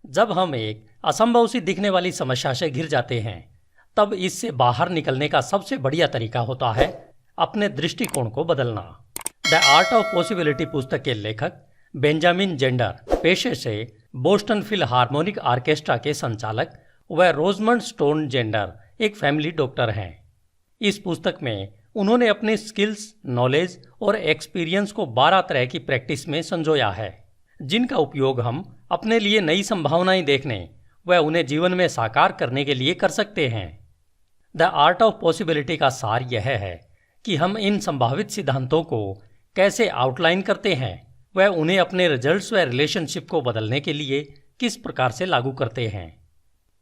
जब हम एक असंभव सी दिखने वाली समस्या से घिर जाते हैं, तब इससे बाहर निकलने का सबसे बढ़िया तरीका होता है अपने दृष्टिकोण को बदलना। द आर्ट ऑफ पॉसिबिलिटी पुस्तक के लेखक बेंजामिन जेंडर पेशे से बोस्टन फिलहार्मोनिक ऑर्केस्ट्रा के संचालक व रोजमंड स्टोन जेंडर एक फैमिली डॉक्टर हैं। इस पुस्तक में उन्होंने अपने स्किल्स, नॉलेज और एक्सपीरियंस को 12 तरह की प्रैक्टिस में संजोया है, जिनका उपयोग हम अपने लिए नई संभावनाएं देखने व उन्हें जीवन में साकार करने के लिए कर सकते हैं। द आर्ट ऑफ पॉसिबिलिटी का सार यह है कि हम इन संभावित सिद्धांतों को कैसे आउटलाइन करते हैं व उन्हें अपने रिजल्ट्स व रिलेशनशिप को बदलने के लिए किस प्रकार से लागू करते हैं।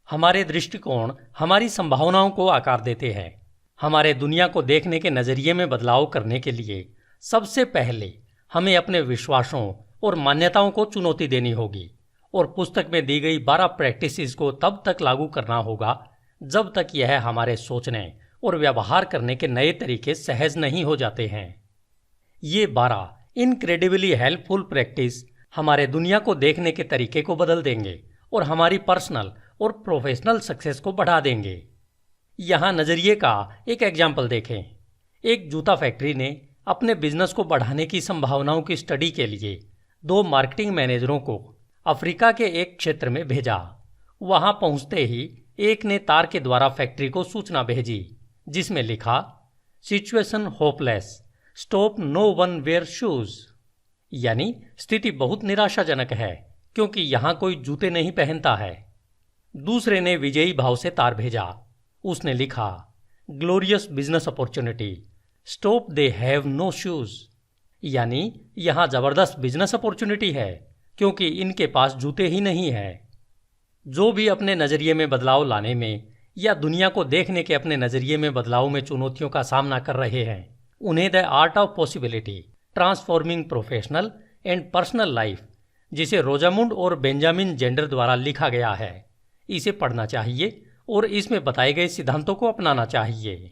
हमारे दृष्टिकोण हमारी संभावनाओं को आकार देते हैं। हमारे दुनिया को देखने के नज़रिए में बदलाव करने के लिए सबसे पहले हमें अपने विश्वासों और मान्यताओं को चुनौती देनी होगी और पुस्तक में दी गई 12 प्रैक्टिसेस को तब तक लागू करना होगा जब तक यह हमारे सोचने और व्यवहार करने के नए तरीके सहज नहीं हो जाते हैं। ये 12 इनक्रेडिबली हेल्पफुल प्रैक्टिस हमारे दुनिया को देखने के तरीके को बदल देंगे और हमारी पर्सनल और प्रोफेशनल सक्सेस को बढ़ा देंगे। यहाँ नज़रिए का एक एग्जाम्पल देखें। एक जूता फैक्ट्री ने अपने बिजनेस को बढ़ाने की संभावनाओं की स्टडी के लिए 2 मार्केटिंग मैनेजरों को अफ्रीका के एक क्षेत्र में भेजा। वहां पहुंचते ही एक ने तार के द्वारा फैक्ट्री को सूचना भेजी, जिसमें लिखा, situation hopeless, stop no one wear shoes, यानी स्थिति बहुत निराशाजनक है क्योंकि यहां कोई जूते नहीं पहनता है। दूसरे ने विजयी भाव से तार भेजा। उसने लिखा, glorious business opportunity, stop they have no shoes, यानी यहां जबरदस्त बिजनेस अपॉर्चुनिटी है क्योंकि इनके पास जूते ही नहीं है। जो भी अपने नज़रिए में बदलाव लाने में या दुनिया को देखने के अपने नज़रिए में बदलाव में चुनौतियों का सामना कर रहे हैं, उन्हें the art of possibility transforming professional and personal life, जिसे रोजामुंड और बेंजामिन जेंडर द्वारा लिखा गया है, इसे पढ़ना चाहिए और इसमें बताए गए सिद्धांतों को अपनाना चाहिए।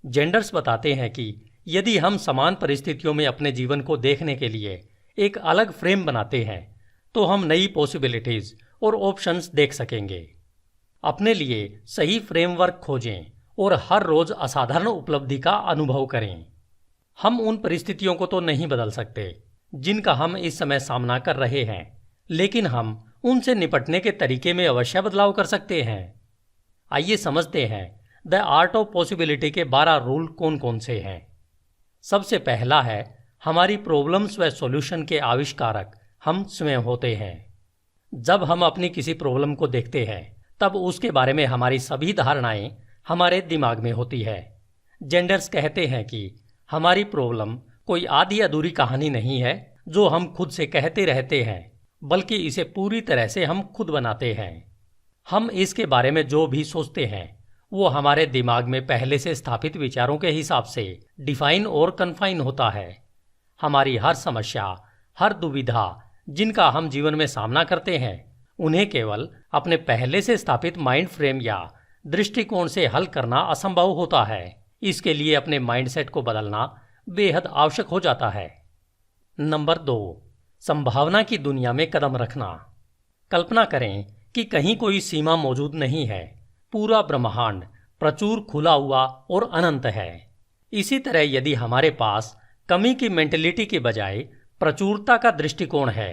जेंडर्स बताते हैं कि यदि हम समान परिस्थितियों में अपने जीवन को देखने के लिए एक अलग फ्रेम बनाते हैं तो हम नई पॉसिबिलिटीज और ऑप्शंस देख सकेंगे। अपने लिए सही फ्रेमवर्क खोजें और हर रोज असाधारण उपलब्धि का अनुभव करें। हम उन परिस्थितियों को तो नहीं बदल सकते जिनका हम इस समय सामना कर रहे हैं, लेकिन हम उनसे निपटने के तरीके में अवश्य बदलाव कर सकते हैं। आइए समझते हैं द आर्ट ऑफ पॉसिबिलिटी के 12 रूल कौन कौन से हैं। सबसे पहला है, हमारी प्रॉब्लम्स व सॉल्यूशन के आविष्कारक हम स्वयं होते हैं। जब हम अपनी किसी प्रॉब्लम को देखते हैं तब उसके बारे में हमारी सभी धारणाएं हमारे दिमाग में होती है। जेंडर्स कहते हैं कि हमारी प्रॉब्लम कोई आधी अधूरी कहानी नहीं है जो हम खुद से कहते रहते हैं, बल्कि इसे पूरी तरह से हम खुद बनाते हैं। हम इसके बारे में जो भी सोचते हैं वो हमारे दिमाग में पहले से स्थापित विचारों के हिसाब से डिफाइन और कन्फाइन होता है। हमारी हर समस्या, हर दुविधा जिनका हम जीवन में सामना करते हैं, उन्हें केवल अपने पहले से स्थापित माइंड फ्रेम या दृष्टिकोण से हल करना असंभव होता है। इसके लिए अपने माइंडसेट को बदलना बेहद आवश्यक हो जाता है। नंबर 2, संभावना की दुनिया में कदम रखना। कल्पना करें कि कहीं कोई सीमा मौजूद नहीं है। पूरा ब्रह्मांड प्रचुर, खुला हुआ और अनंत है। इसी तरह यदि हमारे पास कमी की मेंटेलिटी के बजाय प्रचुरता का दृष्टिकोण है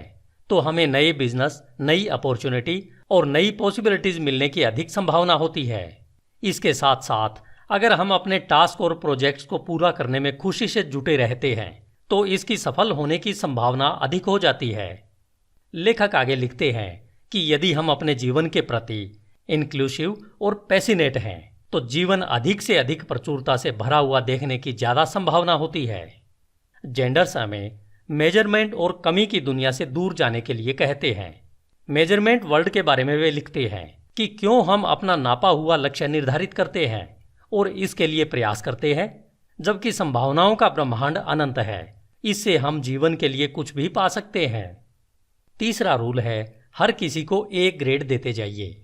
तो हमें नए बिजनेस, नई अपॉर्चुनिटी और नई पॉसिबिलिटीज मिलने की अधिक संभावना होती है। इसके साथ साथ अगर हम अपने टास्क और प्रोजेक्ट्स को पूरा करने में खुशी से जुटे रहते हैं तो इसकी सफल होने की संभावना अधिक हो जाती है। लेखक आगे लिखते हैं कि यदि हम अपने जीवन के प्रति इंक्लूसिव और पैसिनेट हैं तो जीवन अधिक से अधिक प्रचुरता से भरा हुआ देखने की ज्यादा संभावना होती है। जेंडर्स हमें मेजरमेंट और कमी की दुनिया से दूर जाने के लिए कहते हैं। मेजरमेंट वर्ल्ड के बारे में वे लिखते हैं कि क्यों हम अपना नापा हुआ लक्ष्य निर्धारित करते हैं और इसके लिए प्रयास करते हैं, जबकि संभावनाओं का ब्रह्मांड अनंत है। इससे हम जीवन के लिए कुछ भी पा सकते हैं। तीसरा रूल है, हर किसी को A ग्रेड देते जाइए।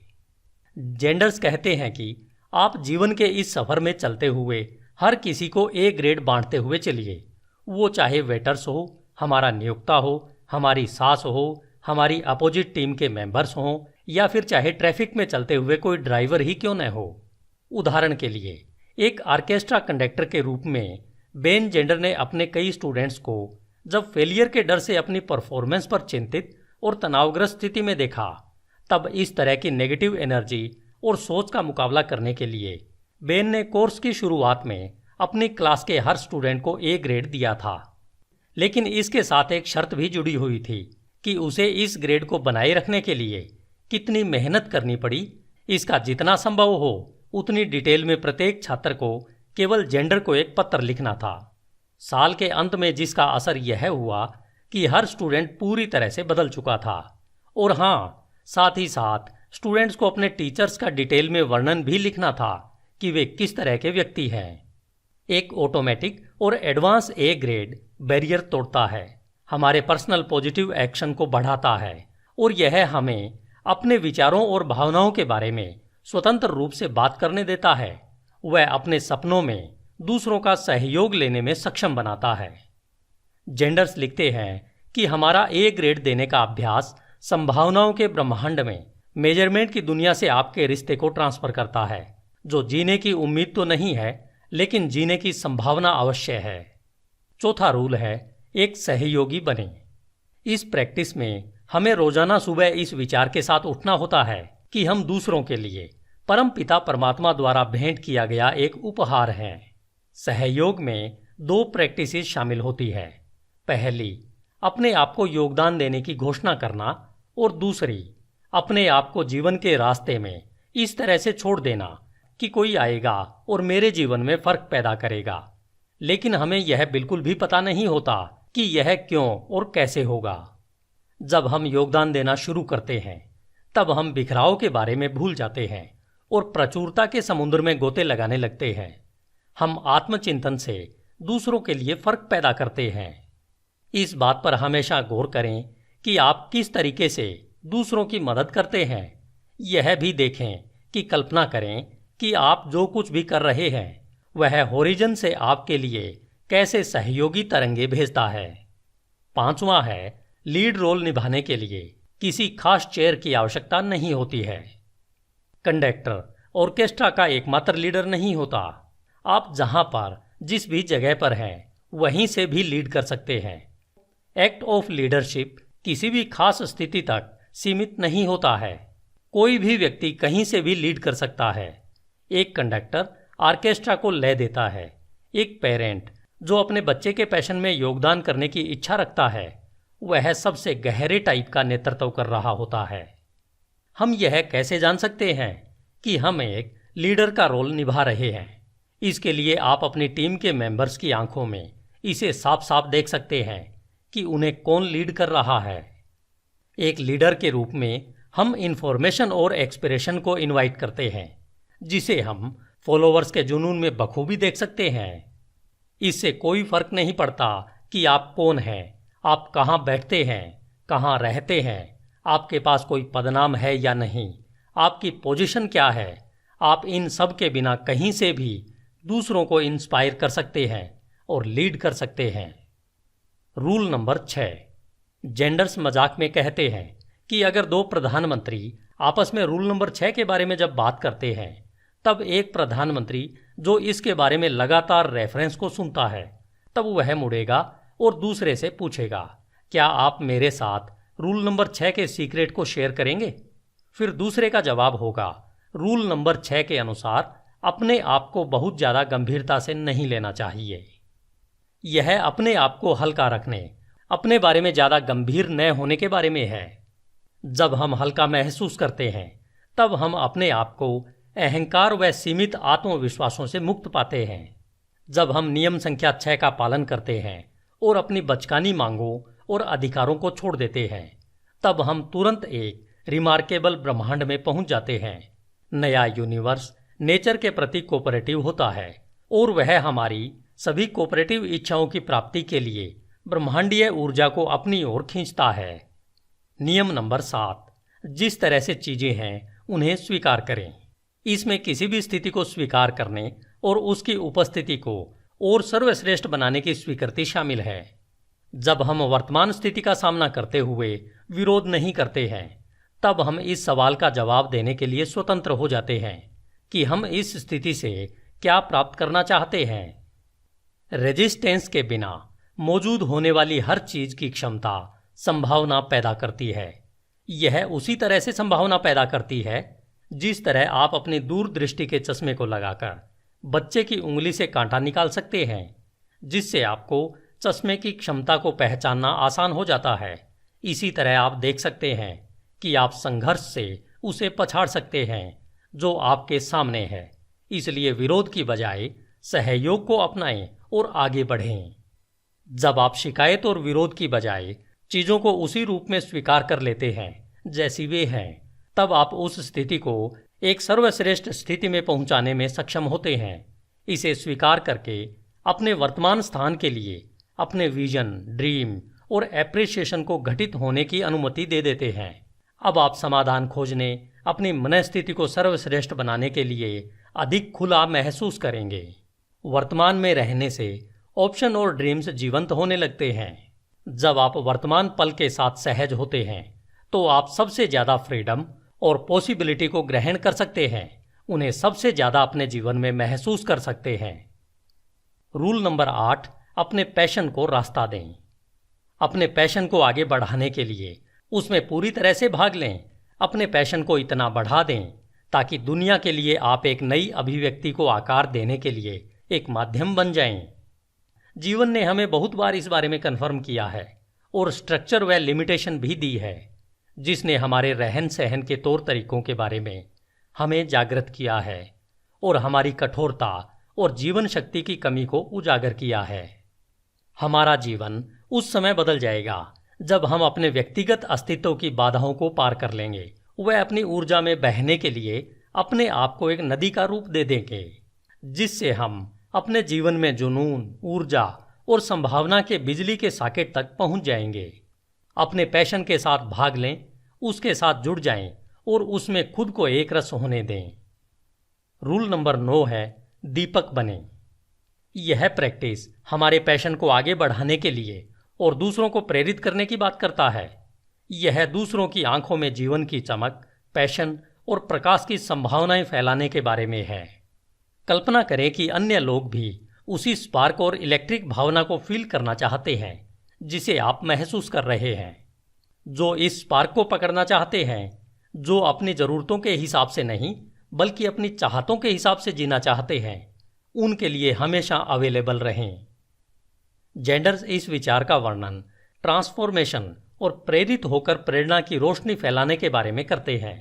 जेंडर्स कहते हैं कि आप जीवन के इस सफर में चलते हुए हर किसी को A ग्रेड बांटते हुए चलिए। वो चाहे वेटर्स हो, हमारा नियोक्ता हो, हमारी सास हो, हमारी अपोजिट टीम के मेंबर्स हों या फिर चाहे ट्रैफिक में चलते हुए कोई ड्राइवर ही क्यों न हो। उदाहरण के लिए एक ऑर्केस्ट्रा कंडक्टर के रूप में बेन जेंडर ने अपने कई स्टूडेंट्स को जब फेलियर के डर से अपनी परफॉर्मेंस पर चिंतित और तनावग्रस्त स्थिति में देखा, तब इस तरह की नेगेटिव एनर्जी और सोच का मुकाबला करने के लिए बेन ने कोर्स की शुरुआत में अपनी क्लास के हर स्टूडेंट को ए ग्रेड दिया था। लेकिन इसके साथ एक शर्त भी जुड़ी हुई थी कि उसे इस ग्रेड को बनाए रखने के लिए कितनी मेहनत करनी पड़ी, इसका जितना संभव हो उतनी डिटेल में प्रत्येक छात्र को केवल जेंडर को एक पत्र लिखना था। साल के अंत में जिसका असर यह हुआ कि हर स्टूडेंट पूरी तरह से बदल चुका था। और हाँ, साथ ही साथ स्टूडेंट्स को अपने टीचर्स का डिटेल में वर्णन भी लिखना था कि वे किस तरह के व्यक्ति हैं। एक ऑटोमेटिक और एडवांस ए ग्रेड बैरियर तोड़ता है, हमारे पर्सनल पॉजिटिव एक्शन को बढ़ाता है और यह हमें अपने विचारों और भावनाओं के बारे में स्वतंत्र रूप से बात करने देता है। वह अपने सपनों में दूसरों का सहयोग लेने में सक्षम बनाता है। जेंडर्स लिखते हैं कि हमारा ए ग्रेड देने का अभ्यास संभावनाओं के ब्रह्मांड में मेजरमेंट की दुनिया से आपके रिश्ते को ट्रांसफर करता है, जो जीने की उम्मीद तो नहीं है लेकिन जीने की संभावना अवश्य है। चौथा रूल है, एक सहयोगी बने। इस प्रैक्टिस में हमें रोजाना सुबह इस विचार के साथ उठना होता है कि हम दूसरों के लिए परम पिता परमात्मा द्वारा भेंट किया गया एक उपहार हैं। सहयोग में 2 प्रैक्टिसेस शामिल होती है। पहली, अपने आप को योगदान देने की घोषणा करना और दूसरी, अपने आप को जीवन के रास्ते में इस तरह से छोड़ देना कि कोई आएगा और मेरे जीवन में फर्क पैदा करेगा, लेकिन हमें यह बिल्कुल भी पता नहीं होता कि यह क्यों और कैसे होगा। जब हम योगदान देना शुरू करते हैं तब हम बिखराव के बारे में भूल जाते हैं और प्रचुरता के समुद्र में गोते लगाने लगते हैं। हम आत्मचिंतन से दूसरों के लिए फर्क पैदा करते हैं। इस बात पर हमेशा गौर करें कि आप किस तरीके से दूसरों की मदद करते हैं। यह भी देखें कि कल्पना करें कि आप जो कुछ भी कर रहे हैं वह होरिजन से आपके लिए कैसे सहयोगी तरंगे भेजता है। 5वां है, लीड रोल निभाने के लिए किसी खास चेयर की आवश्यकता नहीं होती है। कंडक्टर ऑर्केस्ट्रा का एकमात्र लीडर नहीं होता। आप जहां पर जिस भी जगह पर हैं वहीं से भी लीड कर सकते हैं। एक्ट ऑफ लीडरशिप किसी भी खास स्थिति तक सीमित नहीं होता है। कोई भी व्यक्ति कहीं से भी लीड कर सकता है। एक कंडक्टर ऑर्केस्ट्रा को लय देता है। एक पेरेंट जो अपने बच्चे के पैशन में योगदान करने की इच्छा रखता है वह सबसे गहरे टाइप का नेतृत्व कर रहा होता है। हम यह कैसे जान सकते हैं कि हम एक लीडर का रोल निभा रहे हैं? इसके लिए आप अपनी टीम के मेंबर्स की आंखों में इसे साफ साफ देख सकते हैं कि उन्हें कौन लीड कर रहा है। एक लीडर के रूप में हम इंफॉर्मेशन और एक्सप्रेशन को इनवाइट करते हैं, जिसे हम फॉलोवर्स के जुनून में बखूबी देख सकते हैं। इससे कोई फर्क नहीं पड़ता कि आप कौन हैं, आप कहाँ बैठते हैं, कहाँ रहते हैं, आपके पास कोई पदनाम है या नहीं, आपकी पोजीशन क्या है। आप इन सब के बिना कहीं से भी दूसरों को इंस्पायर कर सकते हैं और लीड कर सकते हैं। रूल नंबर 6, जेंडर्स मजाक में कहते हैं कि अगर 2 प्रधानमंत्री आपस में रूल नंबर 6 के बारे में जब बात करते हैं तब एक प्रधानमंत्री जो इसके बारे में लगातार रेफरेंस को सुनता है तब वह मुड़ेगा और दूसरे से पूछेगा, क्या आप मेरे साथ रूल नंबर 6 के सीक्रेट को शेयर करेंगे? फिर दूसरे का जवाब होगा, रूल नंबर 6 के अनुसार अपने आप को बहुत ज़्यादा गंभीरता से नहीं लेना चाहिए। यह अपने आप को हल्का रखने, अपने बारे में ज़्यादा गंभीर न होने के बारे में है। जब हम हल्का महसूस करते हैं तब हम अपने आप को अहंकार व सीमित आत्मविश्वासों से मुक्त पाते हैं। जब हम नियम संख्या 6 का पालन करते हैं और अपनी बचकानी मांगों और अधिकारों को छोड़ देते हैं तब हम तुरंत एक रिमार्केबल ब्रह्मांड में पहुंच जाते हैं। नया यूनिवर्स नेचर के प्रति कोऑपरेटिव होता है और वह हमारी सभी कोऑपरेटिव इच्छाओं की प्राप्ति के लिए ब्रह्मांडीय ऊर्जा को अपनी ओर खींचता है। नियम नंबर 7, जिस तरह से चीजें हैं उन्हें स्वीकार करें। इसमें किसी भी स्थिति को स्वीकार करने और उसकी उपस्थिति को और सर्वश्रेष्ठ बनाने की स्वीकृति शामिल है। जब हम वर्तमान स्थिति का सामना करते हुए विरोध नहीं करते हैं तब हम इस सवाल का जवाब देने के लिए स्वतंत्र हो जाते हैं कि हम इस स्थिति से क्या प्राप्त करना चाहते हैं। रेजिस्टेंस के बिना मौजूद होने वाली हर चीज की क्षमता संभावना पैदा करती है। यह उसी तरह से संभावना पैदा करती है जिस तरह आप अपनी दूरदृष्टि के चश्मे को लगाकर बच्चे की उंगली से कांटा निकाल सकते हैं, जिससे आपको चश्मे की क्षमता को पहचानना आसान हो जाता है। इसी तरह आप देख सकते हैं कि आप संघर्ष से उसे पछाड़ सकते हैं जो आपके सामने है। इसलिए विरोध की बजाय सहयोग को अपनाएं और आगे बढ़ें। जब आप शिकायत और विरोध की बजाय चीजों को उसी रूप में स्वीकार कर लेते हैं जैसी वे हैं, तब आप उस स्थिति को एक सर्वश्रेष्ठ स्थिति में पहुंचाने में सक्षम होते हैं। इसे स्वीकार करके अपने वर्तमान स्थान के लिए अपने विजन, ड्रीम और एप्रिसिएशन को घटित होने की अनुमति दे देते हैं। अब आप समाधान खोजने, अपनी मनस्थिति को सर्वश्रेष्ठ बनाने के लिए अधिक खुला महसूस करेंगे। वर्तमान में रहने से ऑप्शन और ड्रीम्स जीवंत होने लगते हैं। जब आप वर्तमान पल के साथ सहज होते हैं तो आप सबसे ज्यादा फ्रीडम और पॉसिबिलिटी को ग्रहण कर सकते हैं, उन्हें सबसे ज्यादा अपने जीवन में महसूस कर सकते हैं। रूल नंबर 8, अपने पैशन को रास्ता दें। अपने पैशन को आगे बढ़ाने के लिए उसमें पूरी तरह से भाग लें। अपने पैशन को इतना बढ़ा दें ताकि दुनिया के लिए आप एक नई अभिव्यक्ति को आकार देने के लिए एक माध्यम बन जाएं। जीवन ने हमें बहुत बार इस बारे में कन्फर्म किया है और स्ट्रक्चर व लिमिटेशन भी दी है, जिसने हमारे रहन सहन के तौर तरीकों के बारे में हमें जागृत किया है और हमारी कठोरता और जीवन शक्ति की कमी को उजागर किया है। हमारा जीवन उस समय बदल जाएगा जब हम अपने व्यक्तिगत अस्तित्व की बाधाओं को पार कर लेंगे। वह अपनी ऊर्जा में बहने के लिए अपने आप को एक नदी का रूप दे देंगे, जिससे हम अपने जीवन में जुनून, ऊर्जा और संभावना के बिजली के सॉकेट तक पहुंच जाएंगे। अपने पैशन के साथ भाग लें, उसके साथ जुड़ जाएं और उसमें खुद को एक रस होने दें। रूल नंबर 9 है, दीपक बने। यह प्रैक्टिस हमारे पैशन को आगे बढ़ाने के लिए और दूसरों को प्रेरित करने की बात करता है। यह दूसरों की आंखों में जीवन की चमक, पैशन और प्रकाश की संभावनाएं फैलाने के बारे में है। कल्पना करें कि अन्य लोग भी उसी स्पार्क और इलेक्ट्रिक भावना को फील करना चाहते हैं जिसे आप महसूस कर रहे हैं। जो इस स्पार्क को पकड़ना चाहते हैं, जो अपनी जरूरतों के हिसाब से नहीं बल्कि अपनी चाहतों के हिसाब से जीना चाहते हैं, उनके लिए हमेशा अवेलेबल रहें। जेंडर्स इस विचार का वर्णन ट्रांसफॉर्मेशन और प्रेरित होकर प्रेरणा की रोशनी फैलाने के बारे में करते हैं।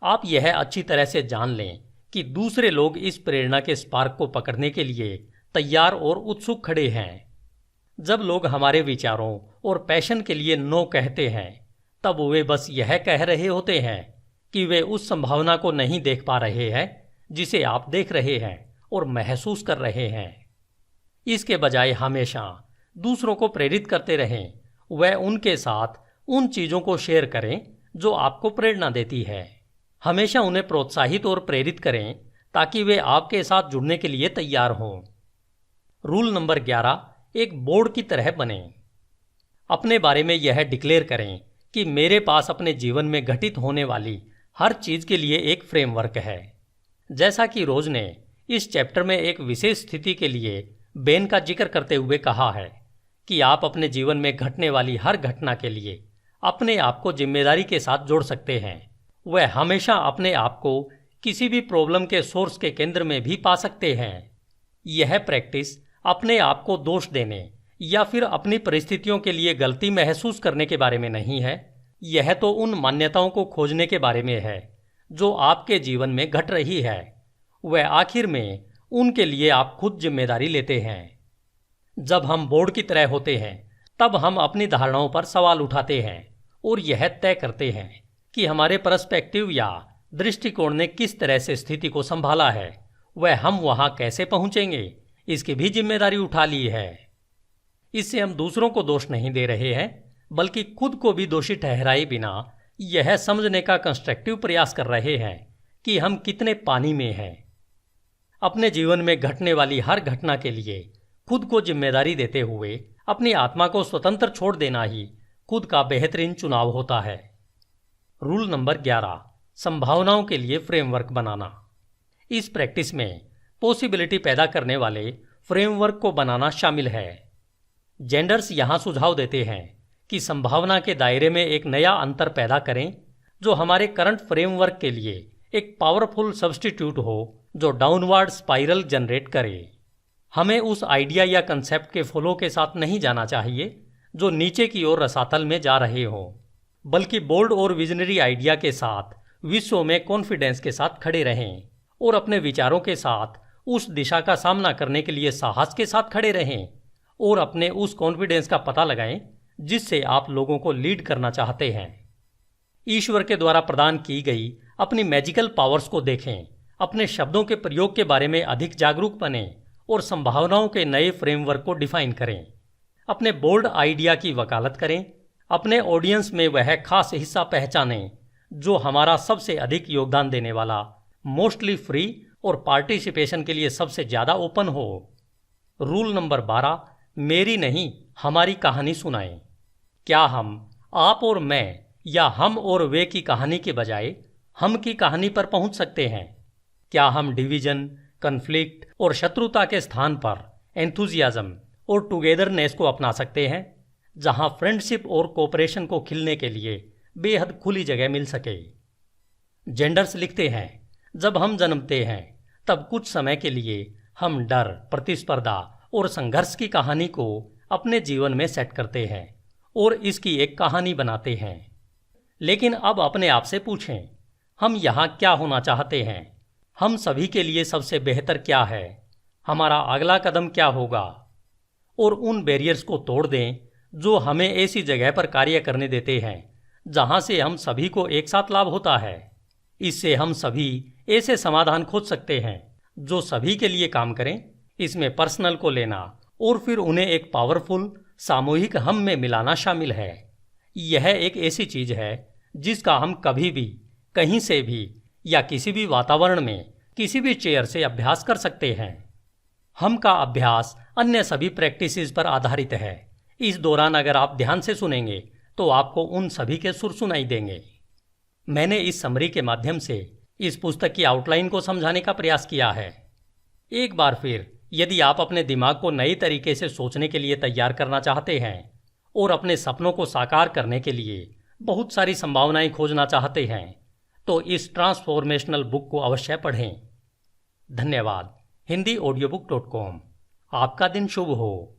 आप यह अच्छी तरह से जान लें कि दूसरे लोग इस प्रेरणा के स्पार्क को पकड़ने के लिए तैयार और उत्सुक खड़े हैं। जब लोग हमारे विचारों और पैशन के लिए नो कहते हैं, तब वे बस यह कह रहे होते हैं कि वे उस संभावना को नहीं देख पा रहे हैं जिसे आप देख रहे हैं और महसूस कर रहे हैं। इसके बजाय हमेशा दूसरों को प्रेरित करते रहें। वह उनके साथ उन चीज़ों को शेयर करें जो आपको प्रेरणा देती है। हमेशा उन्हें प्रोत्साहित और प्रेरित करें ताकि वे आपके साथ जुड़ने के लिए तैयार हों। रूल नंबर 11, एक बोर्ड की तरह बने। अपने बारे में यह डिक्लेयर करें कि मेरे पास अपने जीवन में घटित होने वाली हर चीज के लिए एक फ्रेमवर्क है। जैसा कि रोज ने इस चैप्टर में एक विशेष स्थिति के लिए बेन का जिक्र करते हुए कहा है कि आप अपने जीवन में घटने वाली हर घटना के लिए अपने आप को जिम्मेदारी के साथ जोड़ सकते हैं। वह हमेशा अपने आप को किसी भी प्रॉब्लम के सोर्स के केंद्र में भी पा सकते हैं। यह प्रैक्टिस अपने आप को दोष देने या फिर अपनी परिस्थितियों के लिए गलती महसूस करने के बारे में नहीं है। यह तो उन मान्यताओं को खोजने के बारे में है जो आपके जीवन में घट रही है। वह आखिर में उनके लिए आप खुद जिम्मेदारी लेते हैं। जब हम बोर्ड की तरह होते हैं, तब हम अपनी धारणाओं पर सवाल उठाते हैं और यह तय करते हैं कि हमारे पर्सपेक्टिव या दृष्टिकोण ने किस तरह से स्थिति को संभाला है। वह हम वहां कैसे पहुंचेंगे, इसकी भी जिम्मेदारी उठा ली है। इससे हम दूसरों को दोष नहीं दे रहे हैं, बल्कि खुद को भी दोषी ठहराए बिना यह समझने का कंस्ट्रक्टिव प्रयास कर रहे हैं कि हम कितने पानी में हैं। अपने जीवन में घटने वाली हर घटना के लिए खुद को जिम्मेदारी देते हुए अपनी आत्मा को स्वतंत्र छोड़ देना ही खुद का बेहतरीन चुनाव होता है। रूल नंबर 11, संभावनाओं के लिए फ्रेमवर्क बनाना। इस प्रैक्टिस में पॉसिबिलिटी पैदा करने वाले फ्रेमवर्क को बनाना शामिल है। जेंडर्स यहाँ सुझाव देते हैं कि संभावना के दायरे में एक नया अंतर पैदा करें जो हमारे करंट फ्रेमवर्क के लिए एक पावरफुल सब्स्टिट्यूट हो जो डाउनवर्ड स्पाइरल जनरेट करे। हमें उस आइडिया या कंसेप्ट के फ्लो के साथ नहीं जाना चाहिए जो नीचे की ओर रसातल में जा रहे हो, बल्कि बोल्ड और विजनरी आइडिया के साथ विश्व में कॉन्फिडेंस के साथ खड़े रहें और अपने विचारों के साथ उस दिशा का सामना करने के लिए साहस के साथ खड़े रहें और अपने उस कॉन्फिडेंस का पता लगाएं जिससे आप लोगों को लीड करना चाहते हैं। ईश्वर के द्वारा प्रदान की गई अपनी मैजिकल पावर्स को देखें, अपने शब्दों के प्रयोग के बारे में अधिक जागरूक बनें और संभावनाओं के नए फ्रेमवर्क को डिफाइन करें। अपने बोल्ड आइडिया की वकालत करें, अपने ऑडियंस में वह खास हिस्सा पहचानें जो हमारा सबसे अधिक योगदान देने वाला, मोस्टली फ्री और पार्टिसिपेशन के लिए सबसे ज़्यादा ओपन हो। रूल नंबर 12, मेरी नहीं हमारी कहानी सुनाएं। क्या हम, आप और मैं, या हम और वे की कहानी के बजाय हम की कहानी पर पहुंच सकते हैं? क्या हम डिवीजन, कन्फ्लिक्ट और शत्रुता के स्थान पर एंथुजियाज्म और टुगेदरनेस को अपना सकते हैं, जहां फ्रेंडशिप और कोऑपरेशन को खिलने के लिए बेहद खुली जगह मिल सके? जेंडर्स लिखते हैं, जब हम जन्मते हैं तब कुछ समय के लिए हम डर, प्रतिस्पर्धा और संघर्ष की कहानी को अपने जीवन में सेट करते हैं और इसकी एक कहानी बनाते हैं। लेकिन अब अपने आप से पूछें, हम यहाँ क्या होना चाहते हैं? हम सभी के लिए सबसे बेहतर क्या है? हमारा अगला कदम क्या होगा? और उन बैरियर्स को तोड़ दें जो हमें ऐसी जगह पर कार्य करने देते हैं जहाँ से हम सभी को एक साथ लाभ होता है। इससे हम सभी ऐसे समाधान खोज सकते हैं जो सभी के लिए काम करें। इसमें पर्सनल को लेना और फिर उन्हें एक पावरफुल सामूहिक हम में मिलाना शामिल है। यह एक ऐसी चीज है जिसका हम कभी भी, कहीं से भी या किसी भी वातावरण में, किसी भी चेयर से अभ्यास कर सकते हैं। हम का अभ्यास अन्य सभी प्रैक्टिसेस पर आधारित है। इस दौरान अगर आप ध्यान से सुनेंगे तो आपको उन सभी के सुर सुनाई देंगे। मैंने इस समरी के माध्यम से इस पुस्तक की आउटलाइन को समझाने का प्रयास किया है। एक बार फिर, यदि आप अपने दिमाग को नए तरीके से सोचने के लिए तैयार करना चाहते हैं और अपने सपनों को साकार करने के लिए बहुत सारी संभावनाएं खोजना चाहते हैं, तो इस ट्रांसफॉर्मेशनल बुक को अवश्य पढ़ें। धन्यवाद। HindiAudiobook.com। आपका दिन शुभ हो।